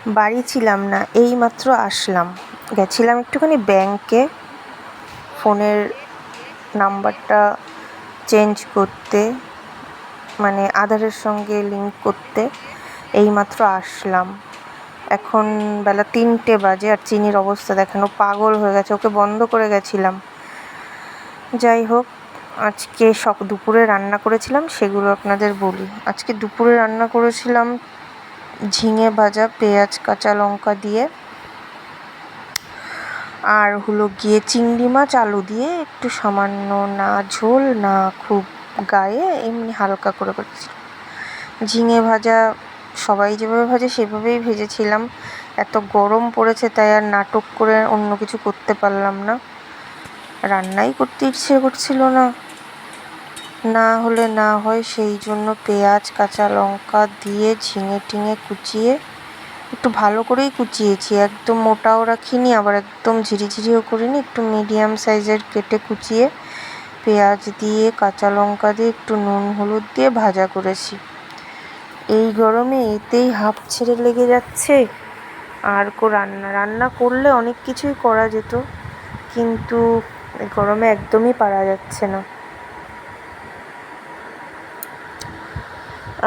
বাড়ি ছিলাম না, এইমাত্র আসলাম। গেছিলাম একটুখানি ব্যাংকে ফোনের নাম্বারটা চেঞ্জ করতে, মানে আধারের সঙ্গে লিঙ্ক করতে। এইমাত্র আসলাম। এখন বেলা 3টে বাজে, আর চিনির অবস্থা দেখানো পাগল হয়ে গেছে। ওকে বন্ধ করে গেছিলাম। যাই হোক, আজকে দুপুরে রান্না করেছিলাম সেগুলো আপনাদের বলি। আজকে দুপুরে রান্না করেছিলাম ঝিঙে ভাজা, পেঁয়াজ কাঁচা লঙ্কা দিয়ে, আর হলো গিয়ে চিংড়ি মাছ আলু দিয়ে, একটু সামান্য, না ঝোল না খুব গায়ে, এমনি হালকা করে করেছি। ঝিঙে ভাজা সবাই যেভাবে ভাজে সেভাবেই ভেজেছিলাম। এত গরম পড়েছে তাই আর নাটক করে অন্য কিছু করতে পারলাম না, রান্নাই করতে ইচ্ছে করছিল না। না হলে না হয়, সেই জন্য পেঁয়াজ কাঁচা লঙ্কা দিয়ে ঝিঙে টিঙে কুচিয়ে, একটু ভালো করেই কুচিয়েছি, একদম মোটাও রাখিনি আবার একদম ঝিরিঝিরিও করিনি, একটু মিডিয়াম সাইজের কেটে কুচিয়ে পেঁয়াজ দিয়ে কাঁচা লঙ্কা দিয়ে একটু নুন হলুদ দিয়ে ভাজা করেছি। এই গরমে এতেই হাঁপ ছেড়ে লেগে যাচ্ছে। আর রান্না করলে অনেক কিছুই করা যেত, কিন্তু গরমে একদমই পারা যাচ্ছে না।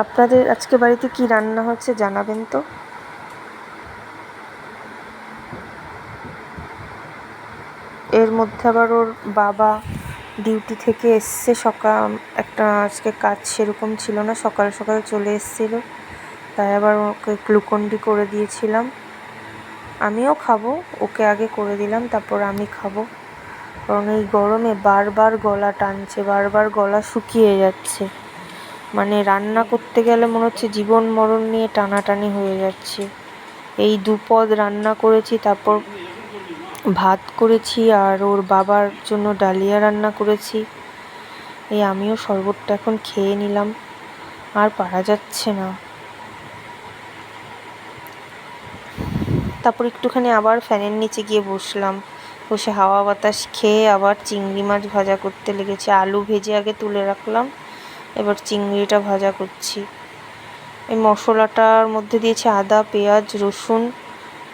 আপনাদের আজকে বাড়িতে কি রান্না হচ্ছে জানাবেন তো। এর মধ্যে আবার ওর বাবা ডিউটি থেকে এসছে একটা আজকে কাজ সেরকম ছিল না, সকাল সকাল চলে এসেছিল, তাই আবার ওকে গ্লুকন্ডি করে দিয়েছিলাম। আমিও খাবো, ওকে আগে করে দিলাম, তারপর আমি খাবো। কারণ এই গরমে বারবার গলা টানছে, বারবার গলা শুকিয়ে যাচ্ছে। মানে রান্না করতে গেলে মনে হচ্ছে জীবন মরণ নিয়ে টানাটানি হয়ে যাচ্ছে। এই দুপদ রান্না করেছি, তারপর ভাত করেছি, আর ওর বাবার জন্য ডালিয়া রান্না করেছি। এই আমিও শরবতটা এখন খেয়ে নিলাম, আর পারা যাচ্ছে না। তারপর একটুখানি আবার ফ্যানের নিচে গিয়ে বসলাম, বসে হাওয়া বাতাস খেয়ে আবার চিংড়ি মাছ ভাজা করতে লেগেছি। আলু ভেজে আগে তুলে রাখলাম, এবার চিংড়িটা ভাজা করছি। এই মশলাটার মধ্যে দিয়েছি আদা পেঁয়াজ রসুন,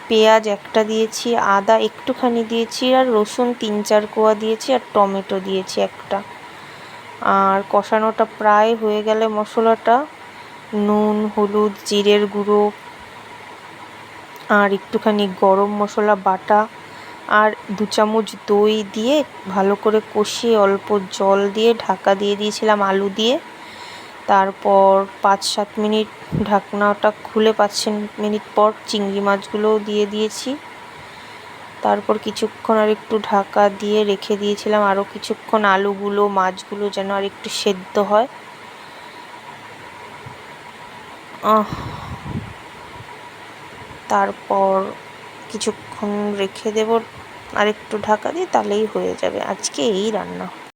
পেঁয়াজ একটা দিয়েছি, আদা একটুখানি দিয়েছি, আর রসুন 3-4 কোয়া দিয়েছি, আর টমেটো দিয়েছি একটা। আর কষানোটা প্রায় হয়ে গেলে মশলাটা নুন হলুদ জিরের গুঁড়ো আর একটুখানি গরম মশলা বাটা আর 2 চামচ দই দিয়ে ভালো করে কষিয়ে অল্প জল দিয়ে ঢাকা দিয়ে দিয়েছিলাম আলু দিয়ে। তারপর 5-7 মিনিট ঢাকনাটা খুলে 5 মিনিট পর চিংড়ি মাছগুলোও দিয়ে দিয়েছি। তারপর কিছুক্ষণ আর একটু ঢাকা দিয়ে রেখে দিয়েছিলাম, আরও কিছুক্ষণ আলুগুলো মাছগুলো যেন আর একটু সেদ্ধ হয়। তারপর কিছুক্ষণ রেখে দেব আর একটু ঢাকা দিয়ে, তাহলেই হয়ে যাবে। আজকে এই রান্না।